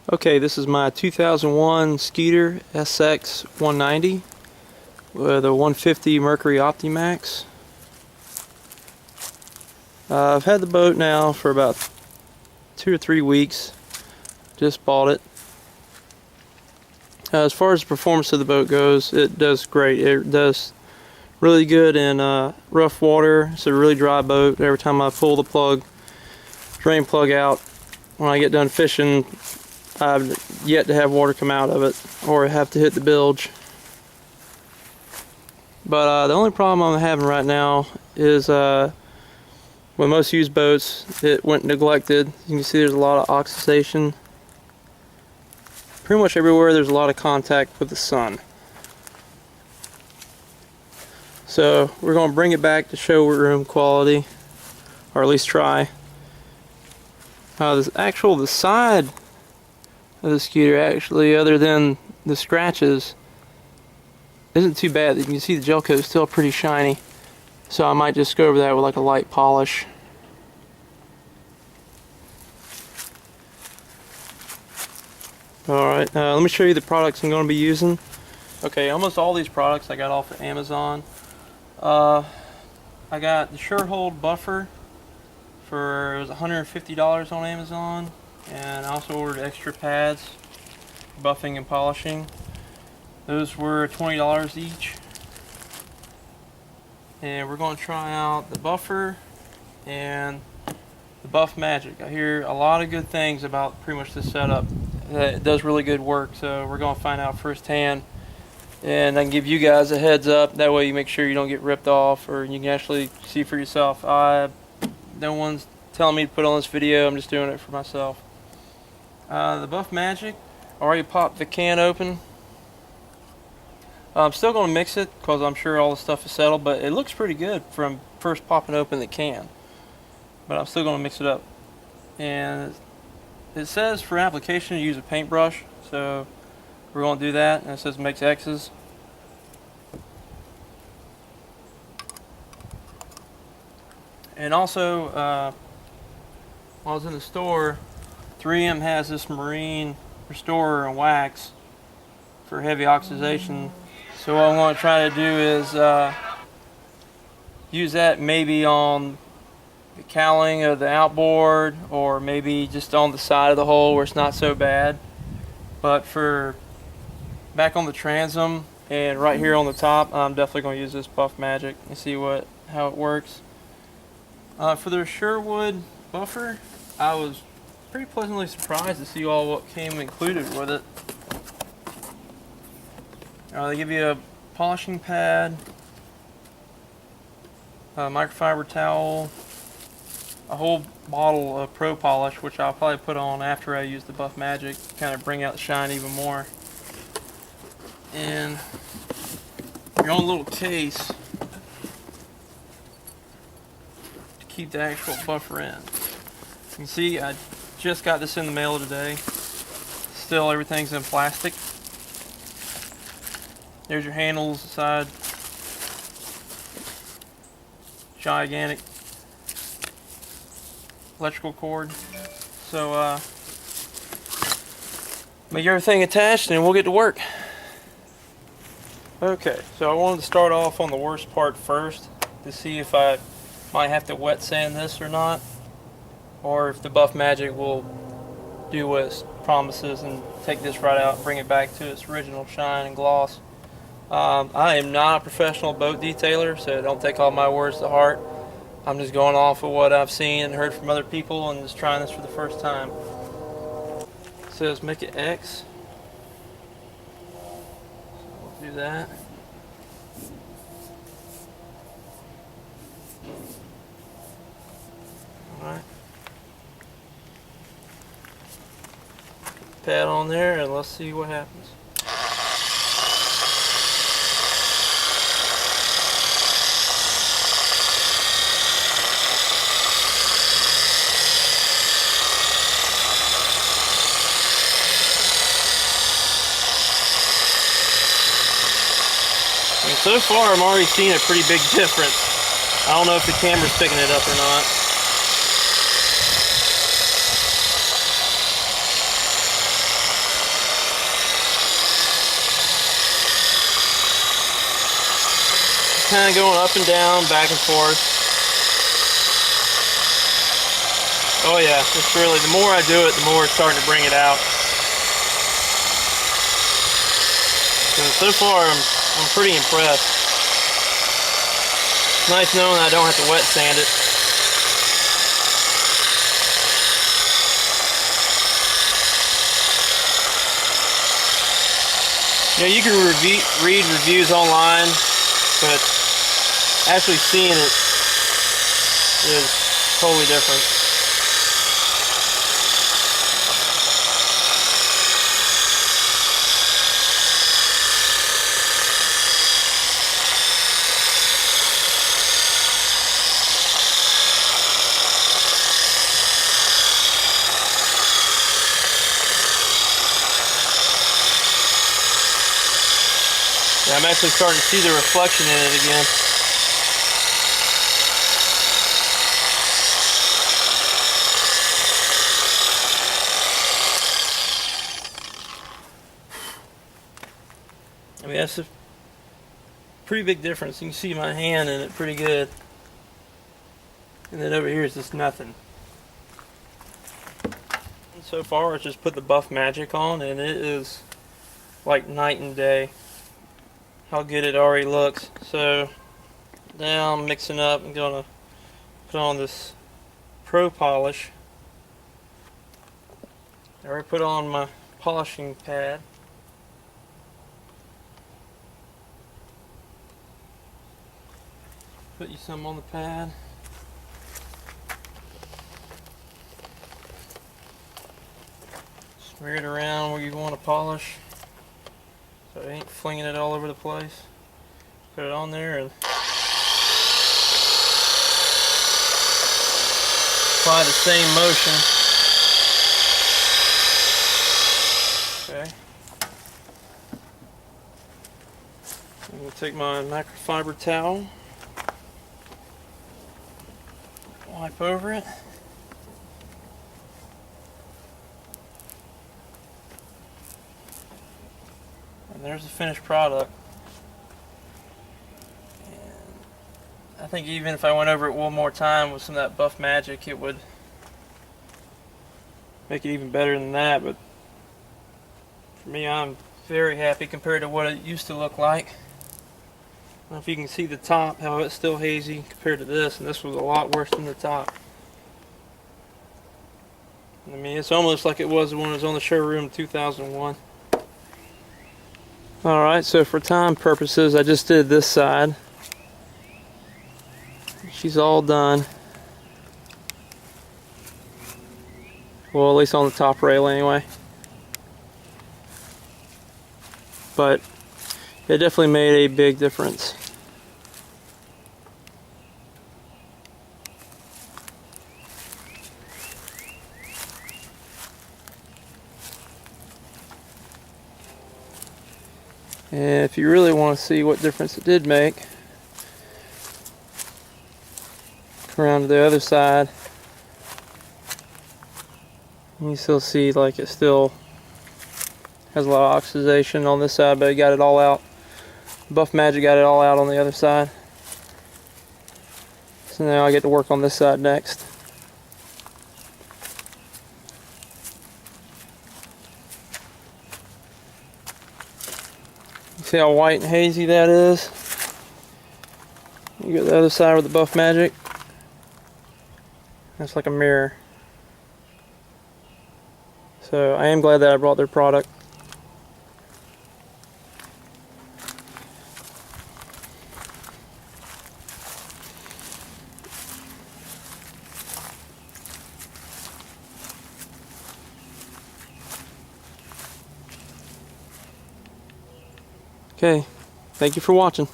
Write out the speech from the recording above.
Okay, this is my 2001 Skeeter SX 190 with a 150 Mercury Optimax. I've had the boat now for about 2 or 3 weeks. Just bought it. As far as the performance of the boat goes, it does great. It does really good in rough water. It's a really dry boat. Every time I pull the drain plug out, when I get done fishing, I've yet to have water come out of it or have to hit the bilge. But the only problem I'm having right now is with most used boats, it went neglected. You can see there's a lot of oxidation. Pretty much everywhere there's a lot of contact with the sun. So we're going to bring it back to showroom quality, or at least try. The side of the Skeeter, actually, other than the scratches, isn't too bad. You can see the gel coat is still pretty shiny, so I might just go over that with like a light polish. Alright, let me show you the products I'm going to be using. Okay, almost all these products I got off of Amazon. I got the Sure-Hold buffer for, it was $150 on Amazon. And I also ordered extra pads, buffing and polishing. Those were $20 each. And we're going to try out the buffer and the Buff Magic. I hear a lot of good things about pretty much this setup. It does really good work, so we're going to find out firsthand. And I can give you guys a heads up. That way you make sure you don't get ripped off, or you can actually see for yourself. No one's telling me to put on this video. I'm just doing it for myself. The Buff Magic, I already popped the can open. I'm still going to mix it because I'm sure all the stuff is settled, but it looks pretty good from first popping open the can. But I'm still going to mix it up. And it says for application to use a paintbrush, so we're going to do that. And it says makes X's. And also, while I was in the store, 3M has this marine restorer and wax for heavy oxidation. So what I'm going to try to do is use that maybe on the cowling of the outboard, or maybe just on the side of the hull where it's not so bad. But for back on the transom and right here on the top, I'm definitely going to use this Buff Magic and see how it works. For the Sherwood buffer, I was pretty pleasantly surprised to see all what came included with it. They give you a polishing pad, a microfiber towel, a whole bottle of Pro Polish, which I'll probably put on after I use the Buff Magic, kind of bring out the shine even more. And your own little case to keep the actual buffer in. You can see I just got this in the mail today. Still everything's in plastic. There's your handles inside. Gigantic electrical cord. So make everything attached and we'll get to work. Okay, so I wanted to start off on the worst part first to see if I might have to wet sand this or not, or if the Buff Magic will do what it promises and take this right out and bring it back to its original shine and gloss. I am not a professional boat detailer, so don't take all my words to heart. I'm just going off of what I've seen and heard from other people and just trying this for the first time. It says make it X. So we'll do that. Alright. Pad on there and let's see what happens. So far, I'm already seeing a pretty big difference. I don't know if the camera's picking it up or not. kind of going up and down, back and forth. Oh yeah, it's really, the more I do it, the more it's starting to bring it out. So far, I'm pretty impressed. It's nice knowing I don't have to wet sand it. You know, you can read reviews online, but actually seeing it is totally different. Yeah, I'm actually starting to see the reflection in it again. I mean, that's a pretty big difference. You can see my hand in it pretty good. And then over here is just nothing. And so far, it's just put the Buff Magic on, and it is like night and day how good it already looks. So now I'm mixing up. I'm gonna put on this Pro Polish. I already put on my polishing pad. Put you some on the pad. Smear it around where you want to polish, so it ain't flinging it all over the place. Put it on there and apply the same motion. Okay. I'm going to take my microfiber towel, wipe over it. And there's the finished product. And I think even if I went over it one more time with some of that Buff Magic, it would make it even better than that. But for me, I'm very happy compared to what it used to look like. I don't know if you can see the top, how it's still hazy compared to this, and this was a lot worse than the top. I mean, it's almost like it was when it was on the showroom in 2001. Alright, so for time purposes, I just did this side. She's all done. Well, at least on the top rail anyway. But it definitely made a big difference. And if you really want to see what difference it did make, come around to the other side. You still see like it still has a lot of oxidation on this side, but it got it all out. Buff Magic got it all out on the other side. So now I get to work on this side next. See how white and hazy that is? You go to the other side with the Buff Magic. That's like a mirror. So I am glad that I brought their product. Okay, thank you for watching.